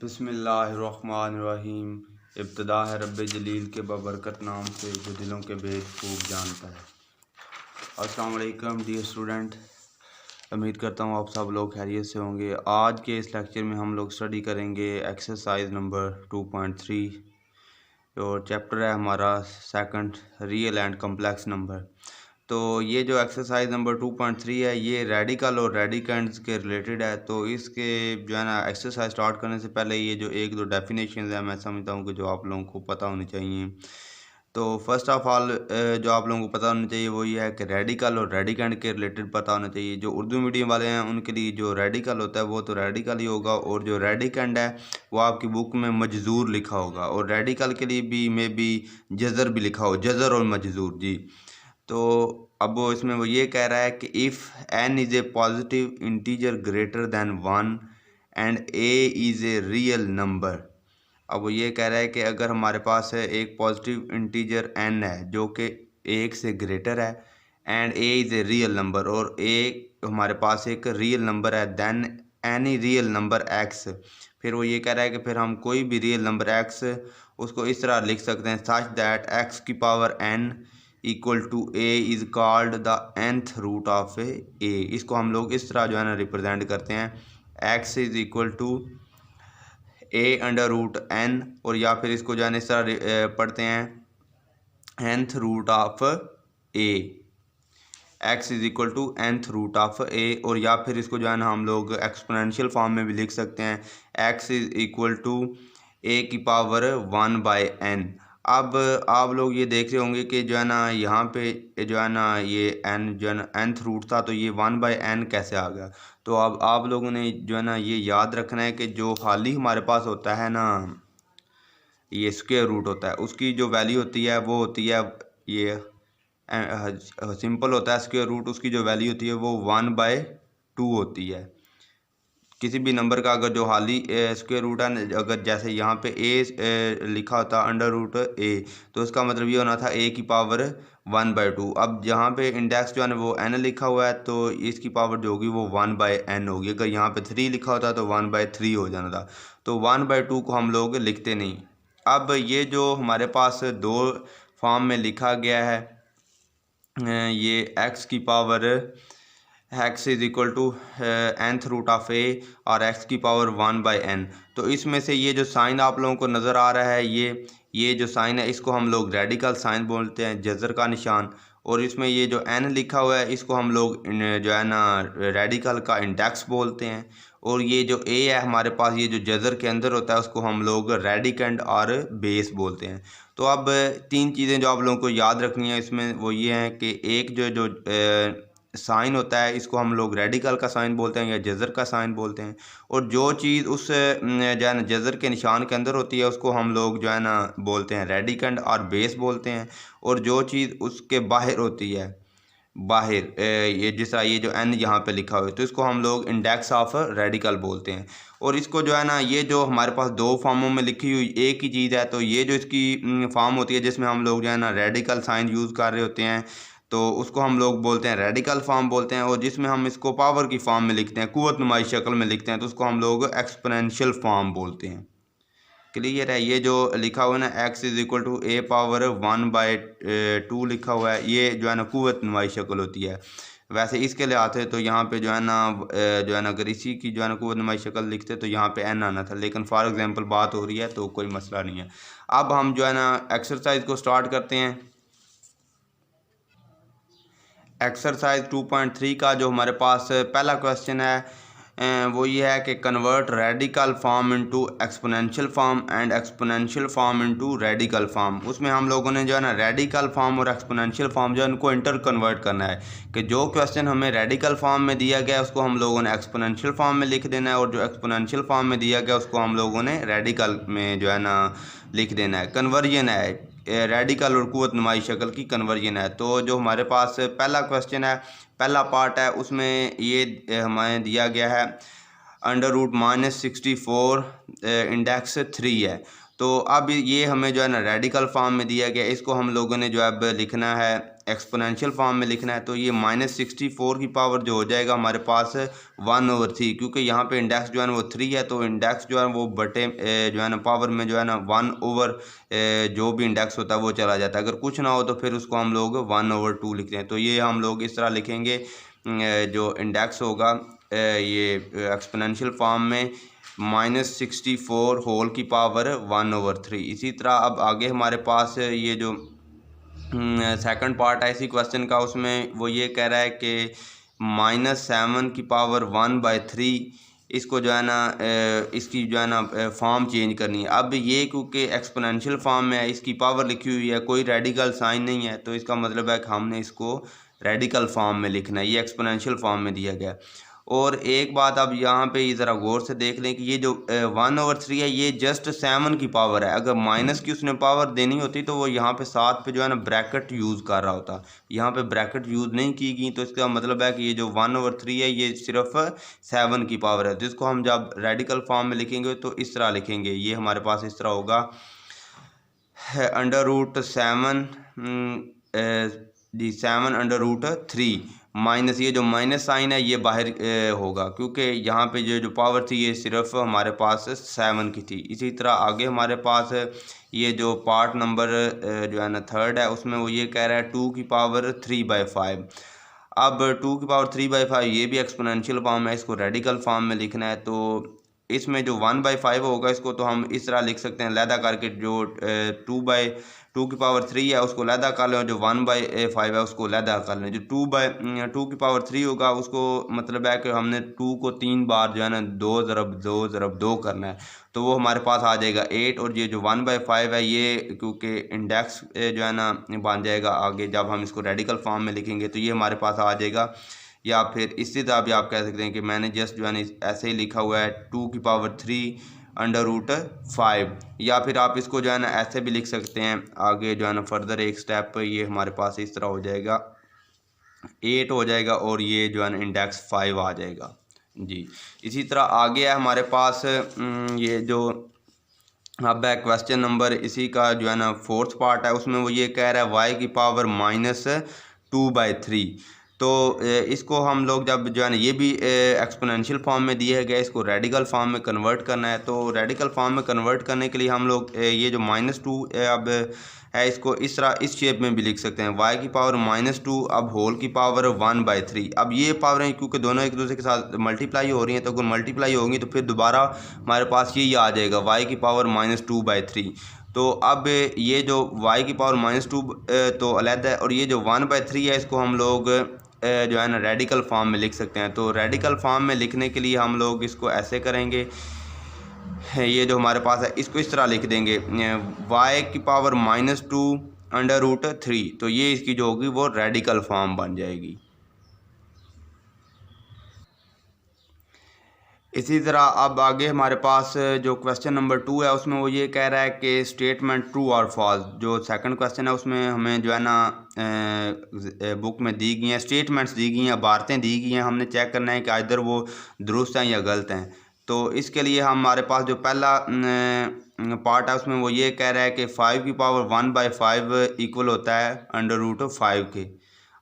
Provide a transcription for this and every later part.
बिस्मिल्लाहिर्रहमानिर्रहीम। इब्तिदा है रब्बे जलील के बबरकत नाम से जो दिलों के भेद खूब जानता है। अस्सलाम वालेकुम डियर स्टूडेंट, उम्मीद करता हूँ आप सब लोग खैरियत से होंगे। आज के इस लेक्चर में हम लोग स्टडी करेंगे एक्सरसाइज नंबर 2.3 और चैप्टर है हमारा second, real and complex number. तो ये जो एक्सरसाइज नंबर 2.3 है ये रेडिकल और रेडिकेंड्स के रिलेटेड है। तो इसके जो है ना एक्सरसाइज स्टार्ट करने से पहले ये जो एक दो डेफिनेशन है मैं समझता हूँ कि जो आप लोगों को पता होनी चाहिए। तो फर्स्ट ऑफ ऑल जो आप लोगों को पता होना चाहिए वो ये है कि रेडिकल और रेडिकेंड के रिलेटेड पता होना चाहिए। जो उर्दू मीडियम वाले हैं उनके लिए जो रेडिकल होता है वो तो रेडिकल ही होगा, और जो रेडिकेंड है वो आपकी बुक में मजजूर लिखा होगा, और रेडिकल के लिए भी मे बी जज़र भी लिखा हो, जज़र और मजजूर जी। तो अब वो इसमें वो ये कह रहा है कि if n is a positive integer greater than 1 and a is a real number. अब वो ये कह रहा है कि अगर हमारे पास है एक पॉजिटिव इंटीजर n है जो कि 1 से ग्रेटर है, and a is a real number, और a हमारे पास एक रियल नंबर है, then any real number x। फिर वो ये कह रहा है कि फिर हम कोई भी रियल नंबर x उसको इस तरह लिख सकते हैं, सच दैट x की power n equal to a is called the nth root of a। इसको हम लोग इस तरह जो है ना रिप्रेजेंट करते हैं, x is equal to a under root n, और या फिर इसको जो है ना इस तरह पढ़ते हैं nth root of a, x is equal to nth root of a, और या फिर इसको जो है ना हम लोग एक्सपोनेंशियल फॉर्म में भी लिख सकते हैं, x is equal to a की पावर 1/n। अब आप लोग ये देख रहे होंगे कि जो है ना यहाँ पे जो है ना ये n जो है ना nth रूट था, तो ये 1/n कैसे आ गया। तो अब आप लोगों ने जो है ना ये याद रखना है कि जो हाली हमारे पास होता है ना ये स्क्वायर रूट होता है, उसकी जो वैल्यू होती है वो होती है ये सिंपल होता है स्क्वायर रूट, उसकी जो वैल्यू होती है वो 1/2 होती है। किसी भी नंबर का अगर जो हाली स्क्वायर रूट है, अगर जैसे यहाँ पे a लिखा होता अंडर रूट a, तो उसका मतलब ये होना था a की पावर 1/2। अब यहाँ पे इंडेक्स जो है ना वो n लिखा हुआ है, तो इसकी पावर जो होगी वो 1/n होगी। अगर यहाँ पे 3 लिखा होता तो 1/3 हो जाना था, तो 1/2 को हम लोग लिखते नहीं। अब ये जो हमारे पास दो फॉर्म में लिखा गया है, ये x की power x is equal to nth root of a और x की पावर 1/n, तो इसमें से ये जो साइन आप लोगों को नज़र आ रहा है ये जो साइन है इसको हम लोग रेडिकल साइन बोलते हैं, जज़र का निशान। और इसमें ये जो n लिखा हुआ है इसको हम लोग जो है ना रेडिकल का इंडेक्स बोलते हैं। और ये जो a है हमारे पास, ये जो जज़र के अंदर होता है उसको हम लोग रेडिकेंड और बेस बोलते हैं। तो अब तीन चीज़ें जो आप लोगों को याद रखनी है इसमें वो ये हैं कि एक जो साइन होता है इसको हम लोग रेडिकल का साइन बोलते हैं या जज़र का साइन बोलते हैं, और जो चीज़ उस जो है ना जज़र के निशान के अंदर होती है उसको हम लोग जो है ना बोलते हैं रेडिकेंड और बेस बोलते हैं, और जो चीज़ उसके बाहर होती है बाहर ये जिस तरह ये जो n यहाँ पे लिखा हुआ है तो इसको हम लोग इंडेक्स ऑफ रेडिकल बोलते हैं। और इसको जो है ना ये जो हमारे पास दो फॉर्मों में लिखी हुई एक ही चीज़ है, तो ये जो इसकी फॉर्म होती है जिसमें हम लोग जो है ना रेडिकल साइन यूज़ कर रहे होते हैं तो उसको हम लोग बोलते हैं रेडिकल फॉर्म बोलते हैं, और जिसमें हम इसको पावर की फॉर्म में लिखते हैं, कुव्वत नुमाई शक्ल में लिखते हैं, तो उसको हम लोग एक्सपोनेंशियल फॉर्म बोलते हैं। क्लियर है। ये जो लिखा हुआ है ना x is equal to a power 1/2 लिखा हुआ है, ये जो है ना कुव्वत नुमाई शक्ल होती है। वैसे इसके लिए आते तो यहाँ पे जो है ना अगर इसी की जो है ना कुव्वत नुमाई शक्ल लिखते तो यहाँ पे n आना था, लेकिन फॉर एग्जांपल बात हो रही है तो कोई मसला नहीं है। अब हम जो है ना एक्सरसाइज को स्टार्ट करते हैं। एक्सरसाइज 2.3 का जो हमारे पास पहला क्वेश्चन है वो ये है कि convert radical form into exponential form and exponential form into radical form. उसमें हम लोगों ने जो है ना रेडिकल फॉर्म और एक्सपोनेंशियल फॉर्म जो है उनको इंटर कन्वर्ट करना है, कि जो क्वेश्चन हमें रेडिकल फॉर्म में दिया गया उसको हम लोगों ने एक्सपोनेंशियल फॉर्म में लिख देना है, और जो एक्सपोनेंशियल फॉर्म में दिया गया उसको हम लोगों ने रेडिकल में जो है ना लिख देना है। कन्वर्जन है रेडिकल और कुव्वत नुमाई शक्ल की कन्वर्जन है। तो जो हमारे पास पहला क्वेश्चन है, पहला पार्ट है, उसमें ये हमें दिया गया है अंडर रूट -64 इंडेक्स 3 है। तो अब ये हमें जो है ना रेडिकल फॉर्म में दिया गया, इसको हम लोगों ने जो है अब लिखना है एक्सपोनेंशियल फॉर्म में लिखना है। तो ये -64 की पावर जो हो जाएगा हमारे पास 1/3, क्योंकि यहाँ पे इंडेक्स जो है ना वो 3 है, तो इंडेक्स जो है वो बटे जो है ना पावर में जो है ना 1/, जो भी इंडेक्स होता है वो चला जाता है। अगर कुछ ना हो तो फिर उसको हम लोग 1/2 लिखते हैं। तो ये हम लोग इस तरह लिखेंगे, जो इंडेक्स होगा ये एक्सपोनेंशियल फॉर्म में -64 होल की पावर 1/3। इसी तरह अब आगे हमारे पास ये जो सेकंड पार्ट है इसी क्वेश्चन का, उसमें वो ये कह रहा है कि -7 की पावर 1/3, इसको जो है ना इसकी जो है ना फॉर्म चेंज करनी है। अब ये क्योंकि एक्सपोनेंशियल फॉर्म में है, इसकी पावर लिखी हुई है, कोई रेडिकल साइन नहीं है, तो इसका मतलब है कि हमने इसको रेडिकल फॉर्म में लिखना है। ये एक्सपोनेंशियल फॉर्म में दिया गया। और एक बात अब यहाँ पे ज़रा गौर से देख लें कि ये जो 1/3 है ये जस्ट 7 की पावर है। अगर माइनस की उसने पावर देनी होती तो वो यहाँ पे साथ पे जो है ना ब्रैकेट यूज़ कर रहा होता। यहाँ पे ब्रैकेट यूज़ नहीं की गई, तो इसका मतलब है कि ये जो 1/3 है ये सिर्फ 7 की पावर है, जिसको हम जब रेडिकल फॉर्म में लिखेंगे तो इस तरह लिखेंगे। ये हमारे पास इस तरह होगा √7 जी 7/3 माइनस, ये जो माइनस साइन है ये बाहर होगा, क्योंकि यहाँ पे जो पावर थी ये सिर्फ हमारे पास 7 की थी। इसी तरह आगे हमारे पास ये जो पार्ट नंबर जो है ना थर्ड है, उसमें वो ये कह रहा है 2 की पावर 3/5। अब 2 की पावर 3/5 ये भी एक्सपोनेंशियल फॉर्म है, इसको रेडिकल फॉर्म में लिखना है। तो इसमें जो 1/5 होगा इसको तो हम इस तरह लिख सकते हैं लैदा करके, जो 2 की पावर 3 है उसको लैदा कर लें, जो 1/5 है उसको लैदा कर लें। जो 2 की पावर 3 होगा उसको मतलब है कि हमने 2 को 3 बार जो है ना 2 ज़रब 2 ज़रब 2 करना है, तो वो हमारे पास आ जाएगा 8। और ये जो 1/5 है ये क्योंकि इंडेक्स जो है ना बन जाएगा आगे जब हम इसको रेडिकल फॉर्म में लिखेंगे, तो ये हमारे पास आ जाएगा। या फिर इसी तरह भी आप कह सकते हैं कि मैंने जस्ट जो है ना ऐसे ही लिखा हुआ है 2 की पावर 3/5, या फिर आप इसको जो है ना ऐसे भी लिख सकते हैं। आगे जो है ना फर्दर एक स्टेप ये हमारे पास इस तरह हो जाएगा 8 हो जाएगा, और ये जो है ना इंडेक्स 5 आ जाएगा जी। इसी तरह आगे है हमारे पास ये जो अब है क्वेश्चन नंबर इसी का जो है ना फोर्थ पार्ट है, उसमें वो ये कह रहा है y की पावर -2/3। तो इसको हम लोग जब जो है ना ये भी एक्सपोनेंशियल फॉर्म में दिया गया, इसको रेडिकल फॉर्म में कन्वर्ट करना है। तो रेडिकल फॉर्म में कन्वर्ट करने के लिए हम लोग ये जो -2 अब है इसको इस तरह इस शेप में भी लिख सकते हैं, y की पावर -2 अब होल की पावर 1/3। अब ये पावरें क्योंकि दोनों एक दूसरे के साथ मल्टीप्लाई हो रही हैं, तो अगर मल्टीप्लाई होंगी तो फिर दोबारा हमारे पास ये आ जाएगा y की पावर -2/3। तो अब ये जो y की पावर -2 तो अलग है, और ये जो 1/3 है इसको हम लोग जो है ना रेडिकल फॉर्म में लिख सकते हैं। तो रेडिकल फॉर्म में लिखने के लिए हम लोग इसको ऐसे करेंगे, ये जो हमारे पास है इसको इस तरह लिख देंगे y की पावर -2/√3। तो ये इसकी जो होगी वो रेडिकल फॉर्म बन जाएगी। इसी तरह अब आगे हमारे पास जो क्वेश्चन नंबर 2 है उसमें वो ये कह रहा है कि स्टेटमेंट ट्रू और फॉल्स। जो सेकंड क्वेश्चन है उसमें हमें जो है ना बुक में दी गई हैं स्टेटमेंट्स दी गई हैं, इबारतें दी गई हैं, हमने चेक करना है कि इधर वो दुरुस्त हैं या गलत हैं। तो इसके लिए हमारे पास जो पहला पार्ट है उसमें वो ये कह रहा है कि 5 की पावर 1/5 इक्वल होता है √5 के।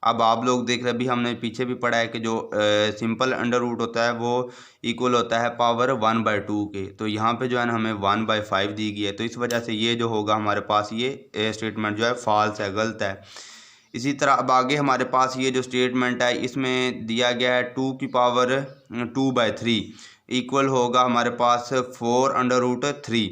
अब आप लोग देख रहे हैं, अभी हमने पीछे भी पढ़ा है कि जो सिंपल अंडर रूट होता है वो इक्वल होता है पावर 1/2 के। तो यहाँ पे जो है ना हमें 1/5 दी गई है, तो इस वजह से ये जो होगा हमारे पास ये स्टेटमेंट जो है फॉल्स है, गलत है। इसी तरह अब आगे हमारे पास ये जो स्टेटमेंट है इसमें दिया गया है 2 की पावर 2/3 इक्वल होगा हमारे पास 4/3।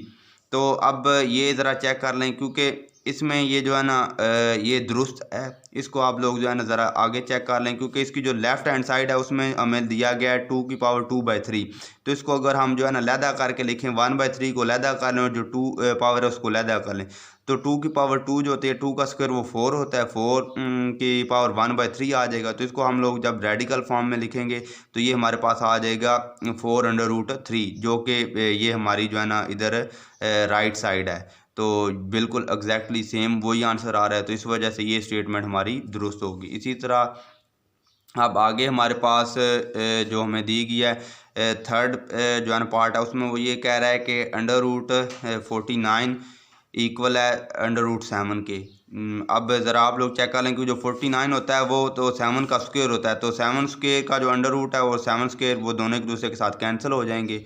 तो अब ये ज़रा चेक कर लें, क्योंकि इसमें ये जो है ना ये दुरुस्त है, इसको आप लोग जो है ना ज़रा आगे चेक कर लें, क्योंकि इसकी जो लेफ़्ट हैंड साइड है उसमें हमें दिया गया है 2 की पावर 2/3। तो इसको अगर हम जो है ना लैदा करके लिखें, 1/3 को लैदा कर लें और जो 2 पावर है उसको लैदा कर लें, तो 2 की पावर 2 जो होती है 2 का स्क्वायर वो 4 होता है, 4 की पावर 1/3 आ जाएगा। तो इसको हम लोग जब रेडिकल फॉर्म में लिखेंगे तो ये हमारे पास आ जाएगा 4/3, जो कि ये हमारी जो है ना इधर राइट साइड है। तो बिल्कुल एग्जैक्टली सेम वही आंसर आ रहा है, तो इस वजह से ये स्टेटमेंट हमारी दुरुस्त होगी। इसी तरह अब आगे हमारे पास जो हमें दी गई है थर्ड जो है ना पार्ट है उसमें वो ये कह रहा है कि अंडर रूट 49 इक्वल है अंडर रूट 7 के। अब ज़रा आप लोग चेक कर लें कि जो 49 होता है वो तो 7 का स्क्वायर होता है, तो 7 स्क्वायर का जो अंडर रूट है और 7 स्क्वायर वो दोनों एक दूसरे के साथ कैंसिल हो जाएंगे।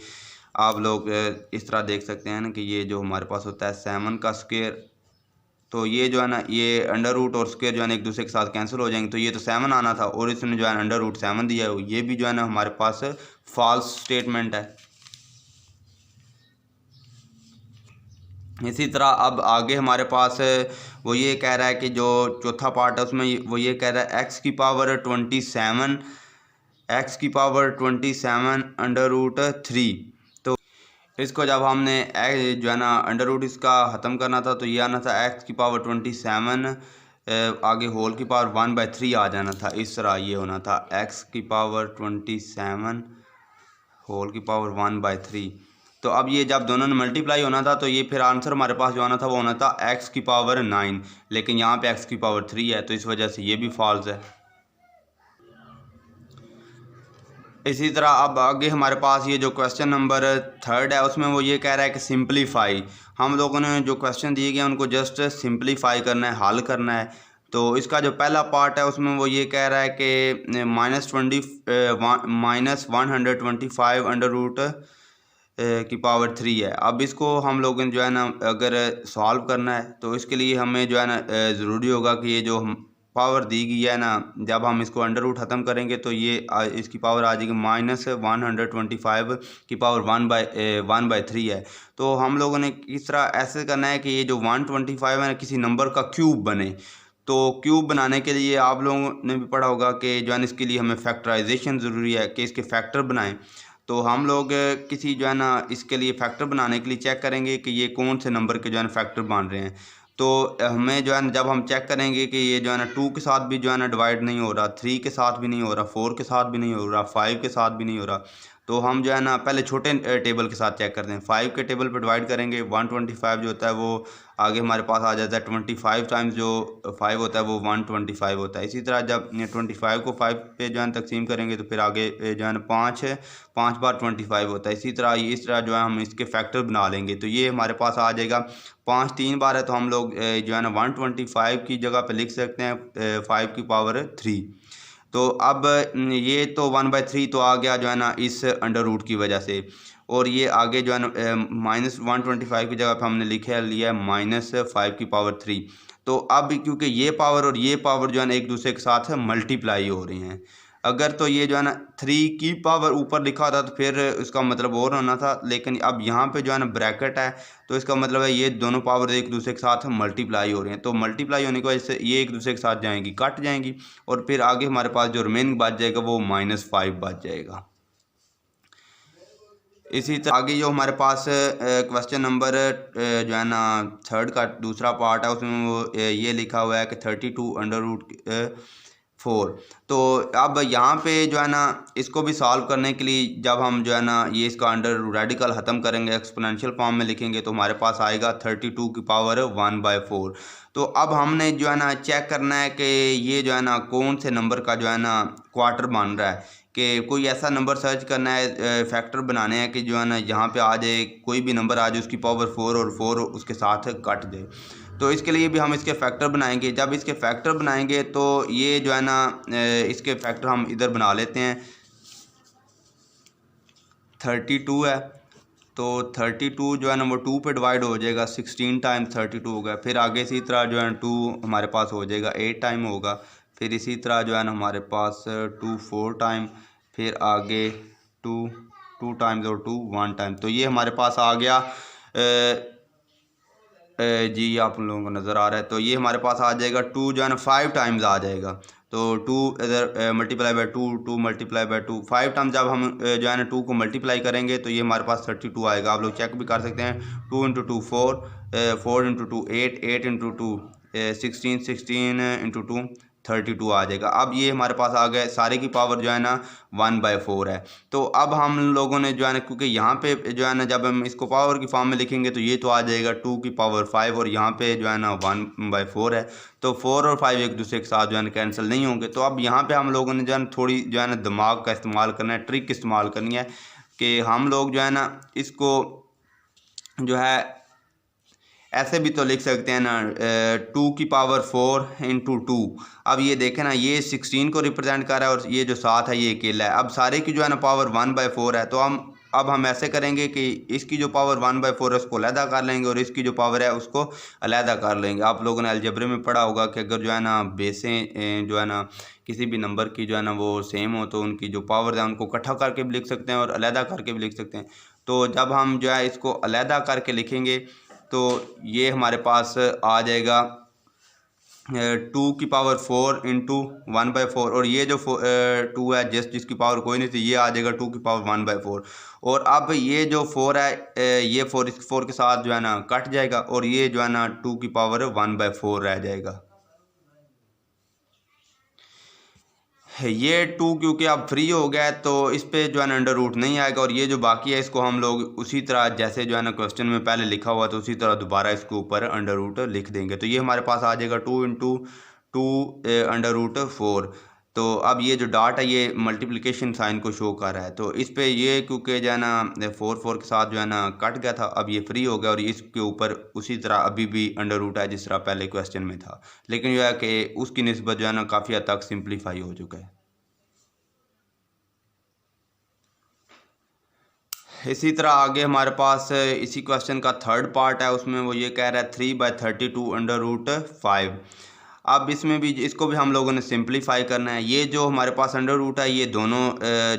आप लोग इस तरह देख सकते हैं ना कि ये जो हमारे पास होता है 7 का स्क्वायर, तो ये जो है ना ये अंडर रूट और स्क्वायर जो है ना एक दूसरे के साथ कैंसिल हो जाएंगे, तो ये तो 7 आना था और इसने जो है अंडर रूट 7 दिया है, ये भी जो है ना हमारे पास फॉल्स स्टेटमेंट है। इसी तरह अब आगे हमारे पास वो ये कह रहा है कि जो चौथा पार्ट है उसमें वो ये कह रहा है एक्स की पावर 27 अंडर रूट 3। तो इसको जब हमने जो है ना अंडर रूट इसका ख़त्म करना था तो ये आना था एक्स की पावर 27 आगे होल की पावर 1/3 आ जाना था। इस तरह ये होना था एक्स की पावर 27 होल की पावर 1/3। तो अब ये जब दोनों ने मल्टीप्लाई होना था तो ये फिर आंसर हमारे पास जो आना था वो होना था एक्स की पावर 9, लेकिन यहाँ पे एक्स की पावर 3 है तो इस वजह से ये भी फॉल्स है। इसी तरह अब आगे हमारे पास ये जो क्वेश्चन नंबर 3 है उसमें वो ये कह रहा है कि सिंपलीफाई, हम लोगों ने जो क्वेश्चन दिए गए उनको जस्ट सिंपलीफाई करना है, हल करना है। तो इसका जो पहला पार्ट है उसमें वो ये कह रहा है कि -125 अंडर रूट की पावर 3 है। अब इसको हम लोगों ने जो है ना अगर सॉल्व करना है तो इसके लिए हमें जो है ना ज़रूरी होगा कि ये जो पावर दी गई है ना, जब हम इसको अंडर रूट ख़त्म करेंगे तो ये इसकी पावर आ जाएगी -125 की पावर 1/3 है। तो हम लोगों ने किस तरह ऐसे करना है कि ये जो 125 है ना किसी नंबर का क्यूब बने। तो क्यूब बनाने के लिए आप लोगों ने भी पढ़ा होगा कि जो है इसके लिए हमें फैक्टराइजेशन ज़रूरी है कि इसके फैक्टर बनाएं। तो हम लोग किसी जो है ना इसके लिए फैक्टर बनाने के लिए चेक करेंगे कि ये कौन से नंबर के जो है ना फैक्टर बन रहे हैं। तो हमें जो है ना जब हम चेक करेंगे कि ये जो है ना 2 के साथ भी जो है ना डिवाइड नहीं हो रहा, 3 के साथ भी नहीं हो रहा, 4 के साथ भी नहीं हो रहा, 5 के साथ भी नहीं हो रहा, तो हम जो है ना पहले छोटे टेबल के साथ चेक करते हैं। 5 के टेबल पर डिवाइड करेंगे, 125 जो होता है वो आगे हमारे पास आ जाता है 25 टाइम्स जो 5 होता है वो 125 होता है। इसी तरह जब 25 को 5 पे जो है तकसीम करेंगे तो फिर आगे जो है ना 5 बार 25 होता है। इसी तरह जो है हम इसके फैक्टर बना लेंगे तो ये हमारे पास आ जाएगा 5 3 बार है, तो हम लोग जो है ना 125 की जगह पे लिख सकते हैं 5 की पावर 3। तो अब ये तो 1/3 तो आ गया जो है ना इस अंडर रूट की वजह से, और ये आगे जो है ना -125 की जगह पे हमने लिया है -5 की पावर 3। तो अब क्योंकि ये पावर और ये पावर जो है ना एक दूसरे के साथ मल्टीप्लाई हो रही हैं, अगर तो ये जो है ना 3 की पावर ऊपर लिखा था तो फिर इसका मतलब और होना था, लेकिन अब यहाँ पे जो है ना ब्रैकेट है तो इसका मतलब है ये दोनों पावर एक दूसरे के साथ मल्टीप्लाई हो रहे हैं। तो मल्टीप्लाई होने की वजह से ये एक दूसरे के साथ जाएंगी, कट जाएंगी, और फिर आगे हमारे पास जो रिमेनिंग बच जाएगा वो -5 बच जाएगा। इसी तरह आगे जो हमारे पास क्वेश्चन नंबर जो है ना 3 का दूसरा पार्ट है उसमें वो ये लिखा हुआ है कि 32 अंडर रूट 4। तो अब यहाँ पे जो है ना इसको भी सॉल्व करने के लिए जब हम जो है ना ये इसका अंडर रेडिकल ख़त्म करेंगे, एक्सपोनेंशियल फॉर्म में लिखेंगे तो हमारे पास आएगा 32 की पावर 1/4। तो अब हमने जो है ना चेक करना है कि ये जो है ना कौन से नंबर का जो है ना क्वार्टर बन रहा है, कि कोई ऐसा नंबर सर्च करना है, फैक्टर बनाने हैं कि जो है ना यहाँ पे आ जाए, कोई भी नंबर आ जाए उसकी पावर 4 और 4 उसके साथ कट जाए। तो इसके लिए भी हम इसके फैक्टर बनाएंगे। जब इसके फैक्टर बनाएंगे तो ये जो है ना इसके फैक्टर हम इधर बना लेते हैं। 32 है तो 32 जो है ना वो 2 पे डिवाइड हो जाएगा, 16 टाइम 32 हो गया। फिर आगे इसी तरह जो है 2 हमारे पास हो जाएगा 8 टाइम होगा। फिर इसी तरह जो है ना हमारे पास 2 4 टाइम, फिर आगे 2 टाइम्स और 2 1 टाइम। तो ये हमारे पास आ गया जी आप लोगों को नज़र आ रहा है। तो ये हमारे पास आ जाएगा 2 जो है ना 5 टाइम्स आ जाएगा। तो 2 इधर multiply by 2 multiply by 2 5 times जब हम जो है ना 2 को मल्टीप्लाई करेंगे तो ये हमारे पास 32 आएगा। आप लोग चेक भी कर सकते हैं। 2 × 2 4, 4 × 2 8, 8 × 2 16, 16 × 2 32 आ जाएगा। अब ये हमारे पास आ गए, सारे की पावर जो है ना 1/4 है। तो अब हम लोगों ने जो है ना, क्योंकि यहाँ पे जो है ना जब हम इसको पावर की फॉर्म में लिखेंगे तो ये तो आ जाएगा 2 की पावर 5, और यहाँ पे जो है ना 1/4 है। तो 4 और 5 एक दूसरे के साथ जो है ना कैंसिल नहीं होंगे। तो अब यहाँ पे हम लोगों ने जो है ना थोड़ी जो है ना दिमाग का इस्तेमाल करना है, ट्रिक इस्तेमाल करनी है। कि हम लोग जो है ना इसको जो है ऐसे भी तो लिख सकते हैं ना, 2⁴ × 2। अब ये देखें ना, ये 16 को रिप्रेजेंट कर रहा है और ये जो 7 है ये अकेला है। अब सारे की जो है ना पावर 1/4 है, तो अब हम ऐसे करेंगे कि इसकी जो पावर 1/4 है उसको अलहदा कर लेंगे और इसकी जो पावर है उसको अलहदा कर लेंगे। आप लोगों ने अलजबरे में पढ़ा होगा कि अगर जो है ना बेसें जो है ना किसी भी नंबर की जो है ना वो सेम हो तो उनकी जो पावर है उनको इकट्ठा करके भी लिख सकते हैं और अलहदा करके भी लिख सकते हैं। तो जब हम जो है इसको अलहदा करके लिखेंगे तो ये हमारे पास आ जाएगा 2⁴ × 1/4 और ये जो 2 है जिसकी पावर कोई नहीं थी ये आ जाएगा 2⁴ और अब ये जो 4 है ये 4 इस 4 के साथ जो है ना कट जाएगा और ये जो है ना 2⁴ रह जाएगा। ये 2 क्योंकि अब फ्री हो गया है तो इस पे जो है ना अंडर रूट नहीं आएगा और ये जो बाकी है इसको हम लोग उसी तरह जैसे जो है ना क्वेश्चन में पहले लिखा हुआ तो उसी तरह दोबारा इसके ऊपर अंडर रूट लिख देंगे। तो ये हमारे पास आ जाएगा 2 × 2 √4। तो अब ये जो डॉट है ये मल्टीप्लिकेशन साइन को शो कर रहा है, तो इस पे ये क्योंकि जो है ना 4 के साथ जो है ना कट गया था, अब ये फ्री हो गया और इसके ऊपर उसी तरह अभी भी अंडर रूट है जिस तरह पहले क्वेश्चन में था, लेकिन जो है कि उसकी निस्बत जो है ना काफ़ी हद तक सिंप्लीफाई हो चुका है। इसी तरह आगे हमारे पास इसी क्वेश्चन का थर्ड पार्ट है, उसमें वो ये कह रहा है 3/32 √5। अब इसमें भी इसको भी हम लोगों ने सिंप्लीफाई करना है। ये जो हमारे पास अंडर रूट है ये दोनों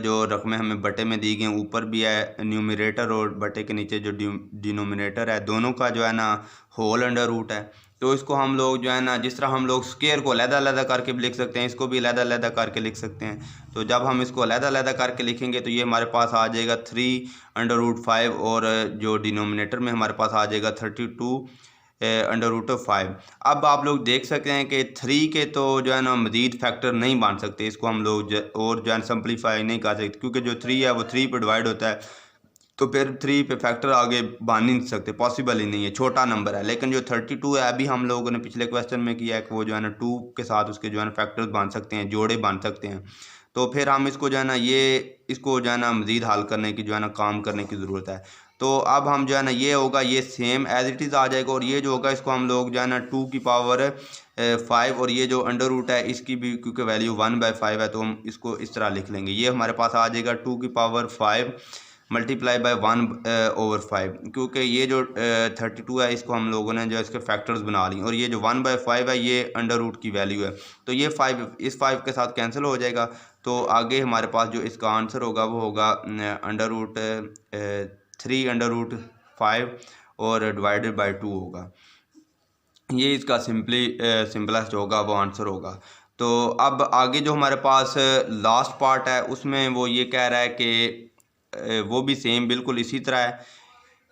जो रकमें हमें बटे में दी गई ऊपर भी है न्यूमरेटर और बटे के नीचे जो डिनोमिनेटर है दोनों का जो है ना होल अंडर रूट है। तो इसको हम लोग जो है ना जिस तरह हम लोग स्क्वायर को अलग-अलग करके भी लिख सकते हैं, इसको भी अलग-अलग करके लिख सकते हैं। तो जब हम इसको अलग-अलग करके लिखेंगे तो ये हमारे पास आ जाएगा 3/5 और जो डिनोमिनेटर में हमारे पास आ जाएगा 32 √5। अब आप लोग देख सकते हैं कि 3 के तो जो है ना मज़ीद फैक्टर नहीं बन सकते, इसको हम लोग और जो है सिंप्लीफाई नहीं कर सकते क्योंकि जो 3 है वो 3 पे डिवाइड होता है, तो फिर 3 पे फैक्टर आगे बन ही नहीं सकते, पॉसिबल ही नहीं है, छोटा नंबर है। लेकिन जो 32 है अभी हम लोगों ने पिछले क्वेश्चन में किया है कि वो जो है ना 2 के साथ उसके जो है ना फैक्टर्स बन सकते हैं, जोड़े बन सकते हैं। तो फिर हम इसको जो है ना इसको जो है ना मज़ीद हल करने की जो है ना काम करने की ज़रूरत है। तो अब हम जो है ना ये होगा ये सेम एज इट इज़ आ जाएगा और ये जो होगा इसको हम लोग जो है ना 2⁵ और ये जो अंडर रूट है इसकी भी क्योंकि वैल्यू 1/5 है तो हम इसको इस तरह लिख लेंगे। ये हमारे पास आ जाएगा 2⁵ मल्टीप्लाई बाय 1/5 क्योंकि ये जो 32 है इसको हम लोगों ने जो इसके फैक्टर्स बना ली और ये जो 1/5 है ये अंडर रूट की वैल्यू है, तो ये 5 इस 5 के साथ कैंसिल हो जाएगा। तो आगे हमारे पास जो इसका आंसर होगा वो होगा अंडर रूट 3/5 और डिवाइडेड बाय 2 होगा। ये इसका सिंपलेस्ट होगा, वो आंसर होगा। तो अब आगे जो हमारे पास लास्ट पार्ट है उसमें वो ये कह रहा है कि वो भी सेम बिल्कुल इसी तरह है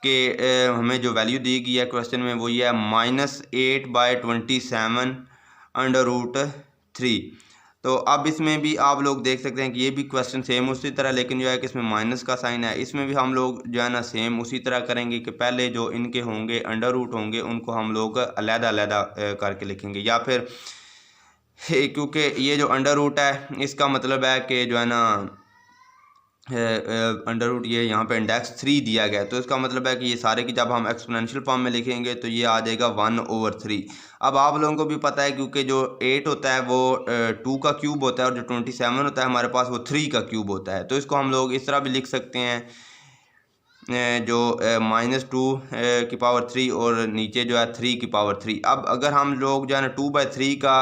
कि हमें जो वैल्यू दी गई है क्वेश्चन में वो ये है -8/27 √3। तो अब इसमें भी आप लोग देख सकते हैं कि ये भी क्वेश्चन सेम उसी तरह, लेकिन जो है कि इसमें माइनस का साइन है। इसमें भी हम लोग जो है ना सेम उसी तरह करेंगे कि पहले जो इनके होंगे अंडर रूट होंगे उनको हम लोग अलग-अलग करके लिखेंगे, या फिर क्योंकि ये जो अंडर रूट है इसका मतलब है कि जो है ना अंडर रूट ये यहाँ पे इंडेक्स 3 दिया गया है, तो इसका मतलब है कि ये सारे की जब हम एक्सपोनेंशियल फॉर्म में लिखेंगे तो ये आ जाएगा 1/3। अब आप लोगों को भी पता है क्योंकि जो 8 होता है वो 2 का क्यूब होता है और जो 27 होता है हमारे पास वो 3 का क्यूब होता है। तो इसको हम लोग इस तरह भी लिख सकते हैं जो -2⁵ और नीचे जो है 3⁵। अब अगर हम लोग जो है ना 2/3 का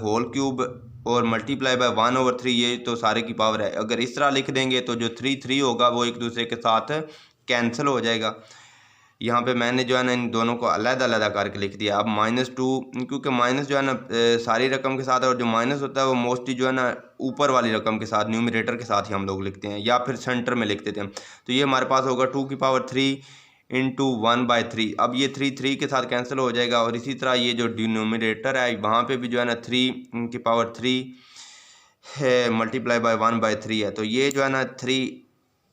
होल क्यूब और मल्टीप्लाई बाय 1/3 ये तो सारे की पावर है, अगर इस तरह लिख देंगे तो जो 3 होगा वो एक दूसरे के साथ कैंसिल हो जाएगा। यहाँ पे मैंने जो है ना इन दोनों को अलग-अलग करके लिख दिया। अब -2 क्योंकि माइनस जो है ना सारी रकम के साथ है और जो माइनस होता है वो मोस्टली जो है ना ऊपर वाली रकम के साथ न्यूमरेटर के साथ ही हम लोग लिखते हैं या फिर सेंटर में लिख देते हैं। तो ये हमारे पास होगा 2⁵ × 1/3। अब ये 3 के साथ कैंसिल हो जाएगा और इसी तरह ये जो डिनोमिनेटर है वहाँ पे भी जो है ना 3⁵ है मल्टीप्लाई बाय 1/3 है, तो ये जो है ना 3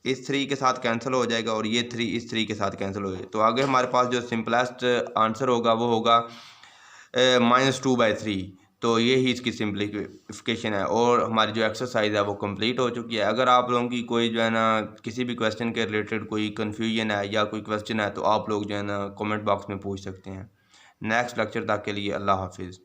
इस 3 के साथ कैंसिल हो जाएगा और ये 3 इस 3 के साथ कैंसिल हो जाएगा। तो आगे हमारे पास जो सिंपलेस्ट आंसर होगा वो होगा -2/3। तो ये ही इसकी सिंप्लीफिकेशन है और हमारी जो एक्सरसाइज है वो कंप्लीट हो चुकी है। अगर आप लोगों की कोई जो है ना किसी भी क्वेश्चन के रिलेटेड कोई कन्फ्यूजन है या कोई क्वेश्चन है तो आप लोग जो है ना कमेंट बॉक्स में पूछ सकते हैं। नेक्स्ट लेक्चर तक के लिए अल्लाह हाफिज़।